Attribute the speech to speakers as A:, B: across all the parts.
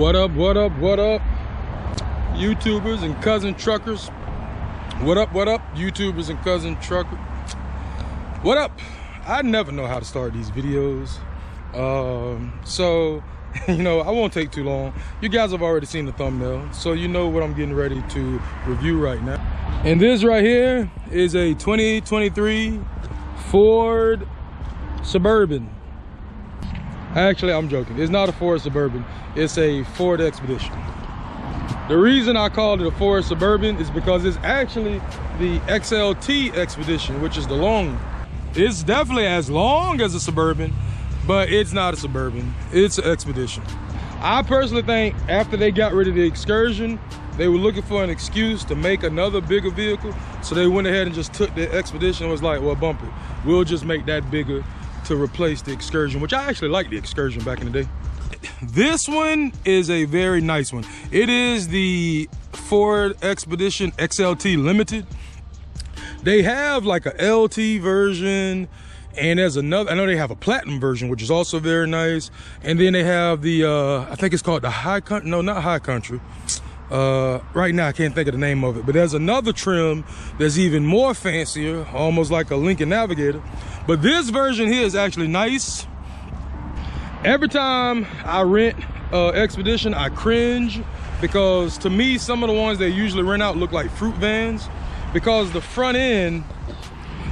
A: What up, what up, what up, YouTubers and cousin truckers? What up, YouTubers and cousin truckers? What up? I never know how to start these videos. So, you know, I won't take too long. You guys have already seen the thumbnail, so you know what I'm getting ready to review right now. And this right here is a 2023 Ford Suburban. Actually, I'm joking. It's not a Ford Suburban. It's a Ford Expedition. The reason I called it a Ford Suburban is because it's actually the XLT Expedition, which is the long one. It's definitely as long as a Suburban, but it's not a Suburban. It's an Expedition. I personally think after they got rid of the Excursion, they were looking for an excuse to make another bigger vehicle. So they went ahead and just took the Expedition and was like, well, bump it. We'll just make that bigger to replace the Excursion, which I actually liked the Excursion back in the day. This one is a very nice one. It is the Ford Expedition XLT Limited. They have like a LT version, and there's another, I know they have a Platinum version, which is also very nice. And then they have the, I think it's called the High Country, no, not High Country. Right now I can't think of the name of it, but there's another trim that's even more fancier, almost like a Lincoln Navigator. But this version here is actually nice. Every time I rent Expedition, I cringe, because to me, some of the ones they usually rent out look like fruit vans, because the front end,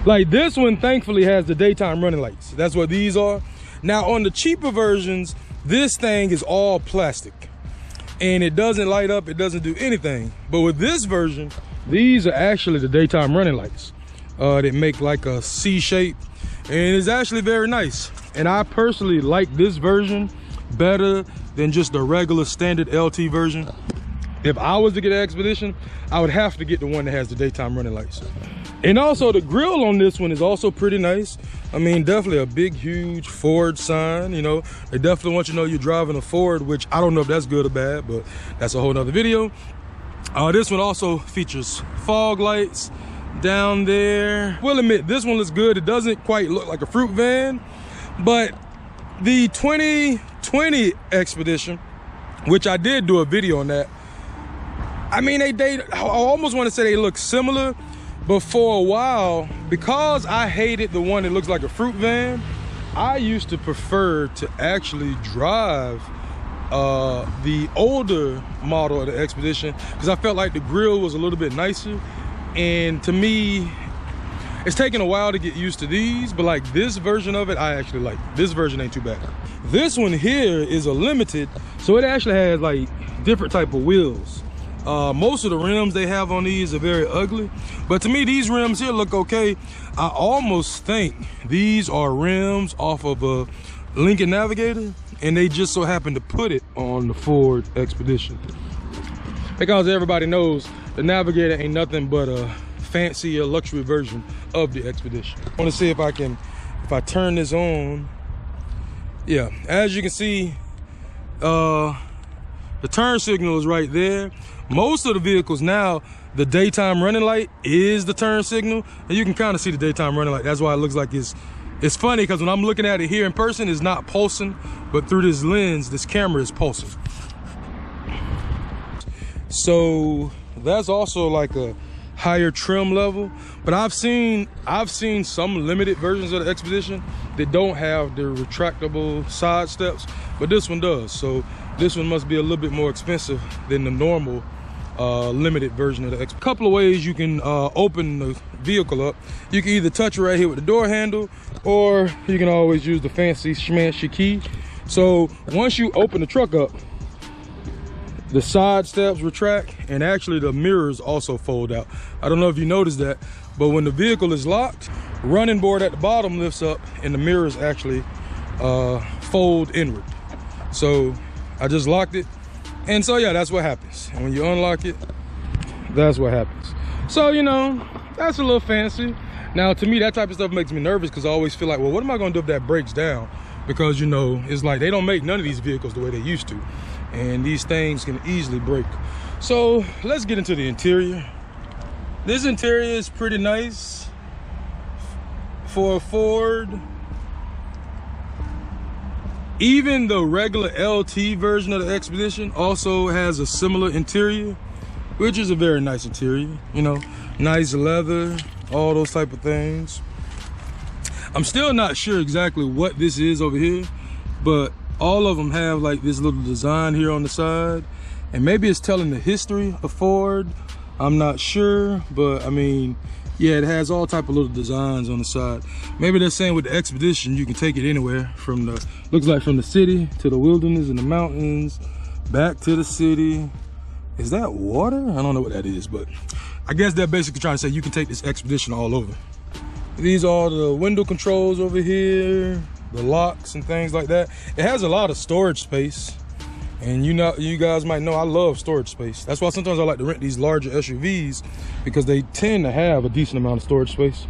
A: like this one, thankfully has the daytime running lights. That's what these are. Now on the cheaper versions, this thing is all plastic and it doesn't light up, it doesn't do anything. But with this version, these are actually the daytime running lights that make like a C shape, and it's actually very nice. And I personally like this version better than just the regular standard LT version. If I was to get an Expedition, I would have to get the one that has the daytime running lights. And also the grille on this one is also pretty nice. I mean, definitely a big, huge Ford sign, you know. They definitely want you to know you're driving a Ford, which I don't know if that's good or bad, but that's a whole nother video. This one also features fog lights down there. Will admit, this one looks good. It doesn't quite look like a fruit van, but the 2020 Expedition, which I did do a video on that, I mean, I almost want to say they look similar, but for a while, because I hated the one that looks like a fruit van, I used to prefer to actually drive the older model of the Expedition, because I felt like the grille was a little bit nicer. And to me, it's taken a while to get used to these, but like this version of it, I actually like. This version ain't too bad. This one here is a limited, so it actually has like different type of wheels. Most of the rims they have on these are very ugly, but to me these rims here look okay. I almost think these are rims off of a Lincoln Navigator, and they just so happen to put it on the Ford Expedition, because everybody knows the Navigator ain't nothing but a fancier luxury version of the Expedition. I want to see if I turn this on. Yeah, as you can see, the turn signal is right there. Most of the vehicles now, the daytime running light is the turn signal, and you can kind of see the daytime running light. That's why it looks like it's funny, because when I'm looking at it here in person, it's not pulsing, but through this lens, this camera is pulsing. So that's also like a higher trim level, but I've seen some limited versions of the Expedition that don't have the retractable side steps, but this one does. So this one must be a little bit more expensive than the normal limited version of the Expedition. A couple of ways you can open the vehicle up. You can either touch it right here with the door handle, or you can always use the fancy schmancy key. So once you open the truck up, the side steps retract, and actually the mirrors also fold out. I don't know if you noticed that, but when the vehicle is locked, running board at the bottom lifts up and the mirrors actually fold inward. So I just locked it, and so yeah, that's what happens. And when you unlock it, that's what happens. So, you know, that's a little fancy. Now to me, that type of stuff makes me nervous, because I always feel like, well, what am I gonna do if that breaks down? Because, you know, it's like they don't make none of these vehicles the way they used to, and these things can easily break. So let's get into the interior. This interior is pretty nice for a Ford. Even the regular LT version of the Expedition also has a similar interior, which is a very nice interior, you know, nice leather, all those type of things. I'm still not sure exactly what this is over here, but all of them have like this little design here on the side, and maybe it's telling the history of Ford. I'm not sure, but I mean, yeah, it has all type of little designs on the side. Maybe they're saying with the Expedition, you can take it anywhere from the, looks like from the city to the wilderness and the mountains, back to the city. Is that water? I don't know what that is, but I guess they're basically trying to say you can take this Expedition all over. These are the window controls over here, the locks and things like that. It has a lot of storage space. And you know, you guys might know I love storage space. That's why sometimes I like to rent these larger SUVs, because they tend to have a decent amount of storage space.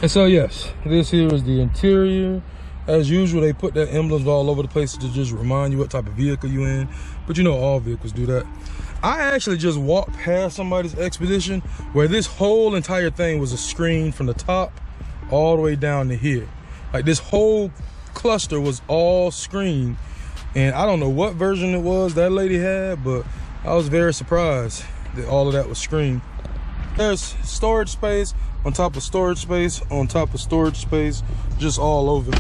A: And so yes, this here is the interior. As usual, they put their emblems all over the place to just remind you what type of vehicle you're in. But you know, all vehicles do that. I actually just walked past somebody's Expedition where this whole entire thing was a screen from the top all the way down to here. Like this whole cluster was all screen, and I don't know what version it was that lady had, but I was very surprised that all of that was screen. There's storage space on top of storage space on top of storage space, just all over.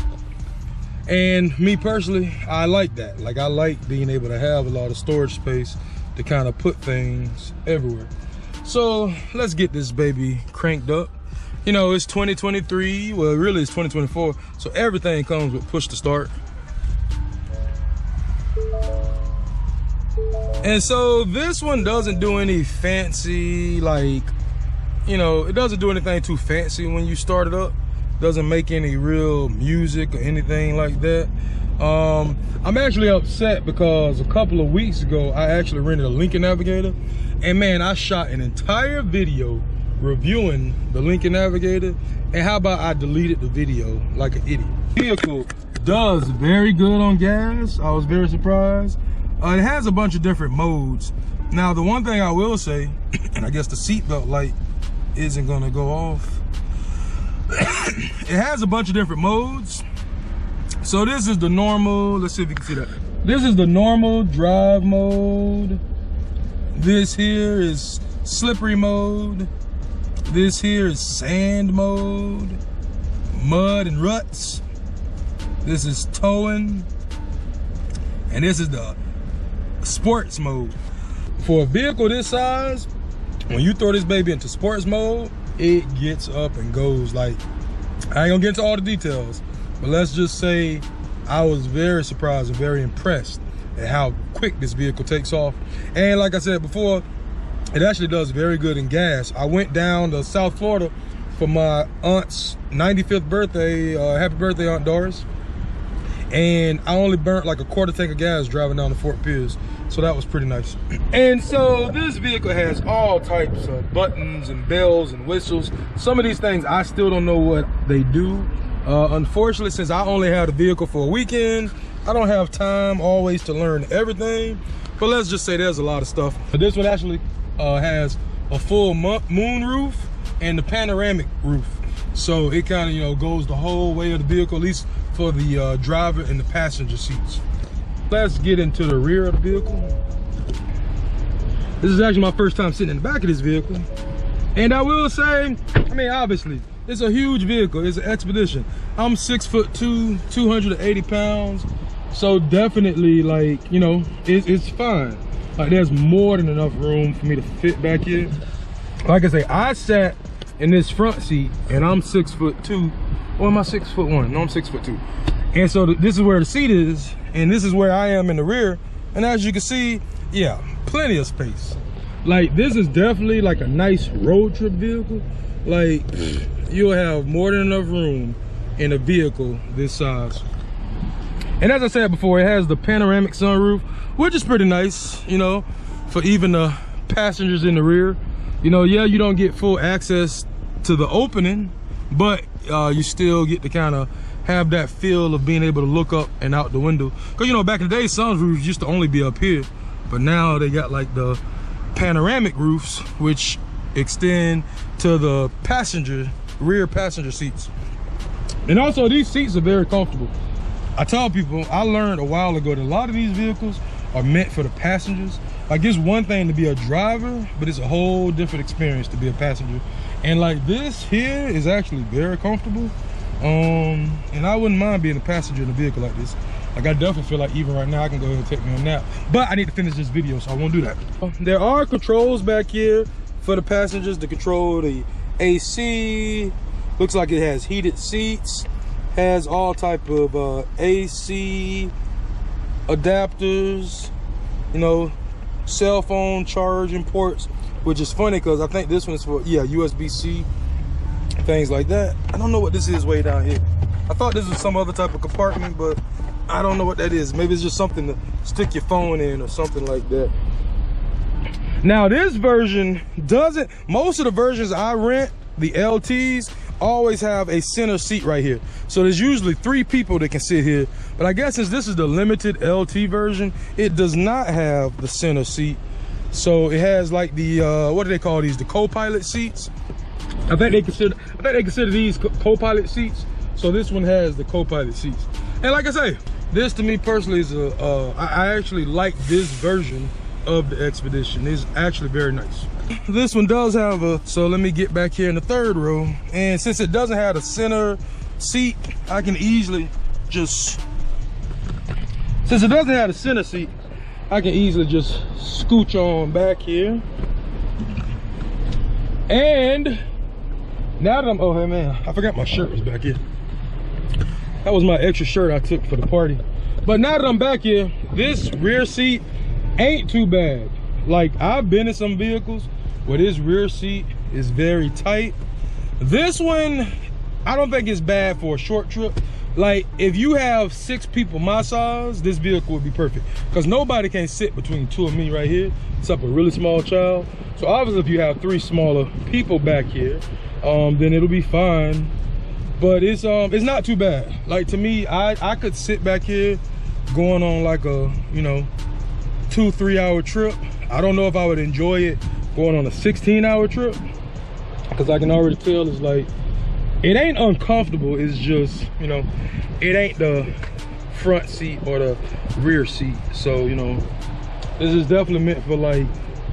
A: And me personally, I like that. Like, I like being able to have a lot of storage space to kind of put things everywhere. So let's get this baby cranked up. You know, it's 2023, well, really it's 2024, so everything comes with push to start. And so this one doesn't do any fancy, like, you know, it doesn't do anything too fancy when you start it up. Doesn't make any real music or anything like that. I'm actually upset because a couple of weeks ago, I actually rented a Lincoln Navigator, and man, I shot an entire video reviewing the Lincoln Navigator, and how about I deleted the video like an idiot. Vehicle does very good on gas. I was very surprised. It has a bunch of different modes. Now, the one thing I will say, and I guess the seatbelt light isn't gonna go off. It has a bunch of different modes. So this is the normal, let's see if you can see that. This is the normal drive mode. This here is slippery mode. This here is sand mode, mud and ruts. This is towing. And this is the sports mode. For a vehicle this size, when you throw this baby into sports mode, it gets up and goes. Like, I ain't gonna get into all the details, but let's just say I was very surprised and very impressed at how quick this vehicle takes off. And like I said before, it actually does very good in gas. I went down to South Florida for my aunt's 95th birthday. Happy birthday, Aunt Doris. And I only burnt like a quarter tank of gas driving down to Fort Pierce. So that was pretty nice. And so this vehicle has all types of buttons and bells and whistles. Some of these things, I still don't know what they do. Unfortunately, since I only had a vehicle for a weekend, I don't have time always to learn everything. But let's just say there's a lot of stuff. But this one actually has a full moon roof and the panoramic roof, so it kind of, you know, goes the whole way of the vehicle, at least for the driver and the passenger seats. Let's get into the rear of the vehicle. This is actually my first time sitting in the back of this vehicle, and I will say, I mean, obviously it's a huge vehicle. It's an Expedition. I'm 6'2", 280 pounds, so definitely, like, you know, it's fine. Like, there's more than enough room for me to fit back here. Like I say, I sat in this front seat, and I'm 6'2". Or am I 6'1"? No, I'm 6'2". And so this is where the seat is, and this is where I am in the rear. And as you can see, yeah, plenty of space. Like, this is definitely like a nice road trip vehicle. Like, you'll have more than enough room in a vehicle this size. And as I said before, it has the panoramic sunroof, which is pretty nice, you know, for even the passengers in the rear. You know, yeah, you don't get full access to the opening, but you still get to kind of have that feel of being able to look up and out the window. Because, you know, back in the day, sunroofs used to only be up here, but now they got like the panoramic roofs, which extend to the passenger rear passenger seats. And also these seats are very comfortable. I tell people, I learned a while ago that a lot of these vehicles are meant for the passengers. Like, it's one thing to be a driver, but it's a whole different experience to be a passenger. And like, this here is actually very comfortable. And I wouldn't mind being a passenger in a vehicle like this. Like, I definitely feel like even right now I can go ahead and take me a nap, but I need to finish this video, so I won't do that. There are controls back here for the passengers to control the AC. Looks like it has heated seats, has all type of AC adapters, you know, cell phone charging ports, which is funny because I think this one's for, yeah, USB-C, things like that. I don't know what this is way down here. I thought this was some other type of compartment, but I don't know what that is. Maybe it's just something to stick your phone in or something like that. Now this version doesn't, most of the versions I rent, the LTs, always have a center seat right here. So there's usually 3 people that can sit here. But I guess since this is the limited LT version, it does not have the center seat. So it has like the, what do they call these? The co-pilot seats. I think they consider these co-pilot seats. So this one has the co-pilot seats. And like I say, this to me personally is I actually like this version of the Expedition. It's actually very nice. This one does have a, so let me get back here in the 3rd row. And since it doesn't have a center seat, I can easily just, since it doesn't have a center seat, I can easily just scooch on back here. And now that I'm, oh hey man, I forgot my shirt was back here. That was my extra shirt I took for the party. But now that I'm back here, this rear seat ain't too bad. Like, I've been in some vehicles where this rear seat is very tight. This one, I don't think it's bad for a short trip. Like, if you have 6 people my size, this vehicle would be perfect. Because nobody can sit between 2 of me right here, except a really small child. So obviously if you have 3 smaller people back here, then it'll be fine. But it's not too bad. Like, to me, I could sit back here going on like a, you know, 2-3 hour trip. I don't know if I would enjoy it going on a 16-hour trip, because I can already tell it's like, it ain't uncomfortable, it's just, you know, it ain't the front seat or the rear seat. So, you know, this is definitely meant for like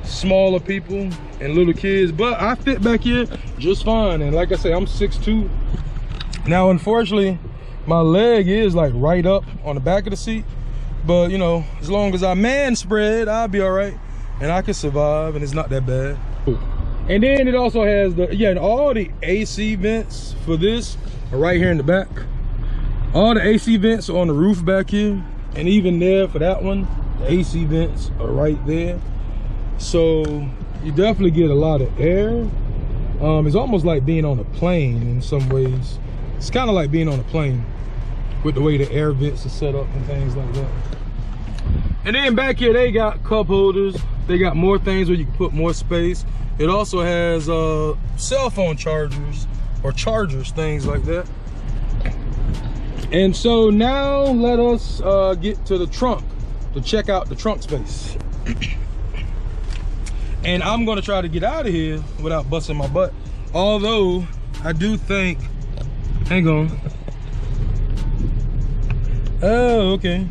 A: smaller people and little kids, but I fit back here just fine. And like I say, I'm 6'2". Now, unfortunately, my leg is like right up on the back of the seat, but you know, as long as I man spread, I'll be all right, and I can survive, and it's not that bad. And then it also has the, yeah, and all the AC vents for this are right here in the back. All the AC vents are on the roof back here, and even there for that one, the AC vents are right there. So you definitely get a lot of air. It's almost like being on a plane in some ways. It's kind of like being on a plane with the way the air vents are set up and things like that. And then back here, they got cup holders. They got more things where you can put more space. It also has cell phone chargers or chargers, things like that. And so now let us get to the trunk to check out the trunk space. And I'm gonna try to get out of here without busting my butt. Although I do think, hang on. Oh, okay.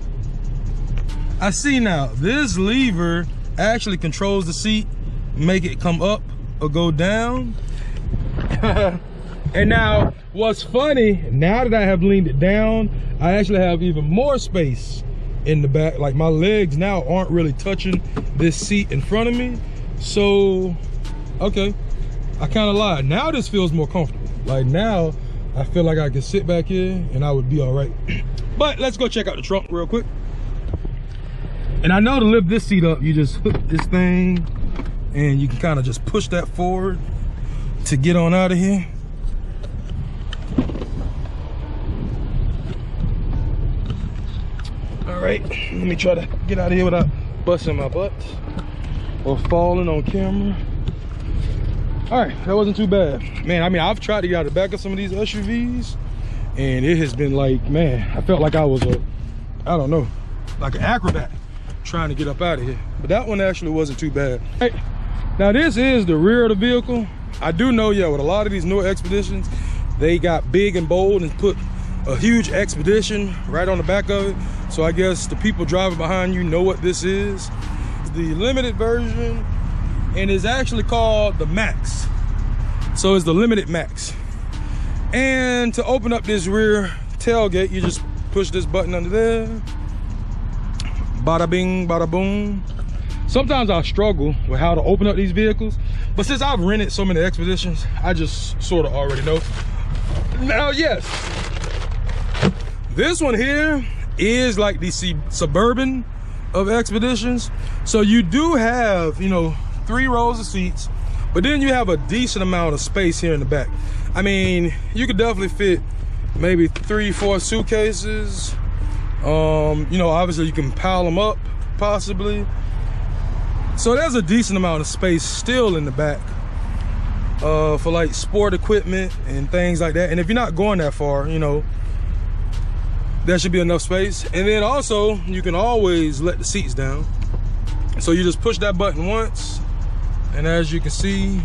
A: I see now, this lever actually controls the seat, make it come up or go down. And now what's funny, now that I have leaned it down, I actually have even more space in the back. Like, my legs now aren't really touching this seat in front of me. So, okay, I kind of lied. Now this feels more comfortable. Like, now I feel like I can sit back here and I would be all right. But let's go check out the trunk real quick. And I know to lift this seat up, you just hook this thing and you can kind of just push that forward to get on out of here. All right, let me try to get out of here without busting my butt or falling on camera. All right, that wasn't too bad. Man, I mean, I've tried to get out of the back of some of these SUVs and it has been like, man, I felt like I was I don't know, like an acrobat trying to get up out of here. But that one actually wasn't too bad. Right, now this is the rear of the vehicle. I do know, yeah, with a lot of these newer Expeditions, they got big and bold and put a huge Expedition right on the back of it. So I guess the people driving behind you know what this is. The limited version, and it's actually called the Max. So it's the limited Max. And to open up this rear tailgate, you just push this button under there. Bada bing, bada boom. Sometimes I struggle with how to open up these vehicles, but since I've rented so many Expeditions, I just sort of already know. Now, yes, this one here is like the Suburban of Expeditions. So you do have, you know, 3 rows of seats, but then you have a decent amount of space here in the back. I mean, you could definitely fit maybe 3-4 suitcases. You know, obviously you can pile them up possibly. So there's a decent amount of space still in the back for like sport equipment and things like that. And if you're not going that far, you know, there should be enough space. And then also you can always let the seats down. So you just push that button once, and as you can see,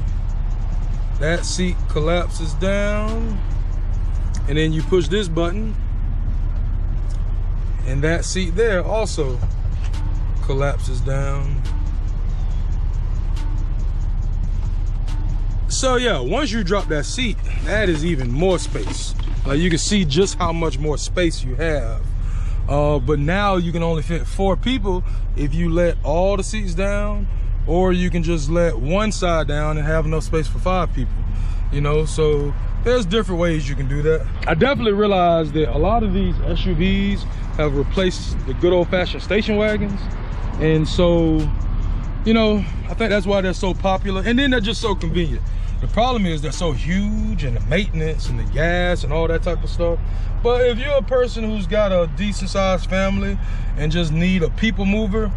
A: that seat collapses down. And then you push this button, and that seat there also collapses down. So yeah, once you drop that seat, that is even more space. Like, you can see just how much more space you have. But now you can only fit 4 people if you let all the seats down, or you can just let one side down and have enough space for 5 people, you know? So there's different ways you can do that. I definitely realized that a lot of these SUVs have replaced the good old-fashioned station wagons. And so, you know, I think that's why they're so popular. And then they're just so convenient. The problem is they're so huge, and the maintenance and the gas and all that type of stuff. But if you're a person who's got a decent sized family and just need a people mover,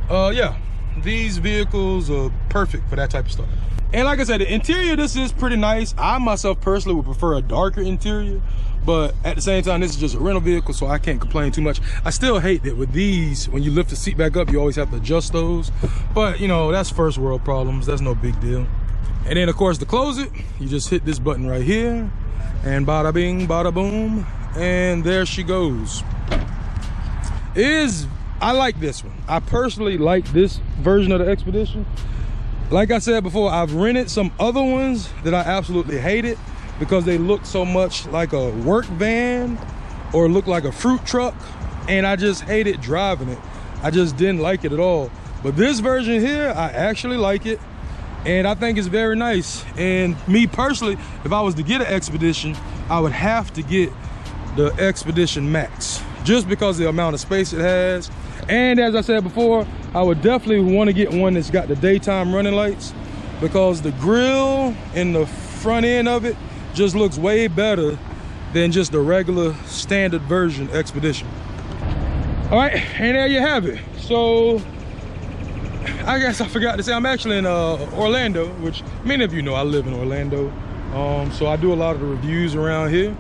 A: yeah, these vehicles are perfect for that type of stuff. And like I said, the interior, this is pretty nice. I myself personally would prefer a darker interior, but at the same time, this is just a rental vehicle, so I can't complain too much. I still hate that with these, when you lift the seat back up, you always have to adjust those. But you know, that's first world problems. That's no big deal. And then of course, to close it, you just hit this button right here, and bada bing, bada boom, and there she goes. I like this one. I personally like this version of the Expedition. Like I said before, I've rented some other ones that I absolutely hated because they look so much like a work van or look like a fruit truck, and I just hated driving it. I just didn't like it at all. But this version here, I actually like it, and I think it's very nice. And me personally, if I was to get an Expedition, I would have to get the Expedition Max, just because of the amount of space it has. And as I said before, I would definitely want to get one that's got the daytime running lights, because the grille and the front end of it just looks way better than just the regular standard version Expedition. All right, and there you have it. So I guess I forgot to say, I'm actually in Orlando, which many of you know I live in Orlando. So I do a lot of the reviews around here.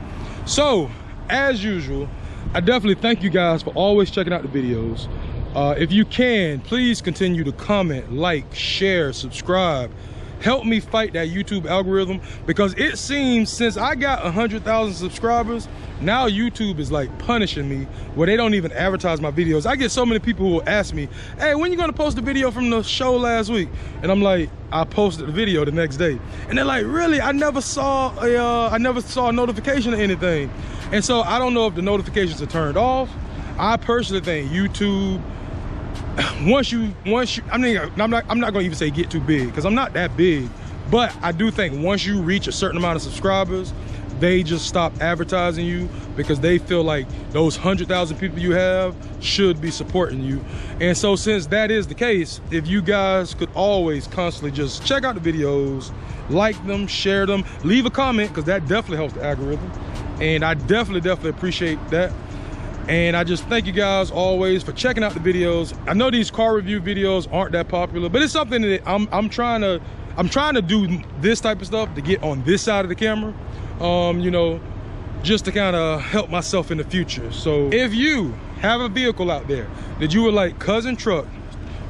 A: So as usual, I definitely thank you guys for always checking out the videos. If you can, please continue to comment, like, share, subscribe. Help me fight that YouTube algorithm, because it seems since I got 100,000 subscribers, now YouTube is like punishing me where they don't even advertise my videos. I get so many people who will ask me, hey, when you gonna post a video from the show last week? And I'm like, I posted the video the next day. And they're like, really? I never saw a notification or anything. And so I don't know if the notifications are turned off. I personally think YouTube, once you, I'm not gonna even say get too big, because I'm not that big, but I do think once you reach a certain amount of subscribers, they just stop advertising you, because they feel like those 100,000 people you have should be supporting you. And so since that is the case, if you guys could always constantly just check out the videos, like them, share them, leave a comment, because that definitely helps the algorithm. And I definitely appreciate that. And I just thank you guys always for checking out the videos. I know these car review videos aren't that popular, but it's something that I'm trying to do this type of stuff to get on this side of the camera, you know, just to kind of help myself in the future. So if you have a vehicle out there that you would like Cuzzintruck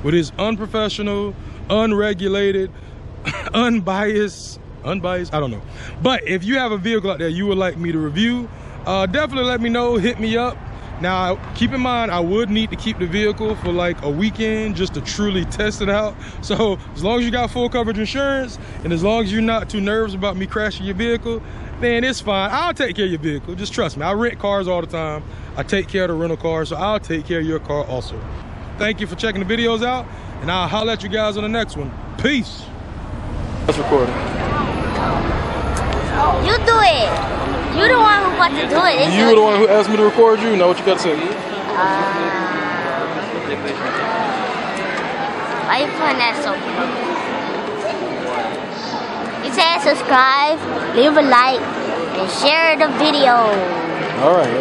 A: with his unprofessional, unregulated, unbiased unbiased, I don't know. But if you have a vehicle out there you would like me to review, definitely let me know, hit me up. Now, keep in mind, I would need to keep the vehicle for like a weekend just to truly test it out. So as long as you got full coverage insurance, and as long as you're not too nervous about me crashing your vehicle, then it's fine. I'll take care of your vehicle, just trust me. I rent cars all the time. I take care of the rental cars, so I'll take care of your car also. Thank you for checking the videos out, and I'll holler at you guys on the next one. Peace. Let's record it.
B: You do it. You're the one who about to do it.
A: You were the one who asked me to record you. Know what you got to say?
B: Why you putting that so? You say subscribe, leave a like, and share the video.
A: All right.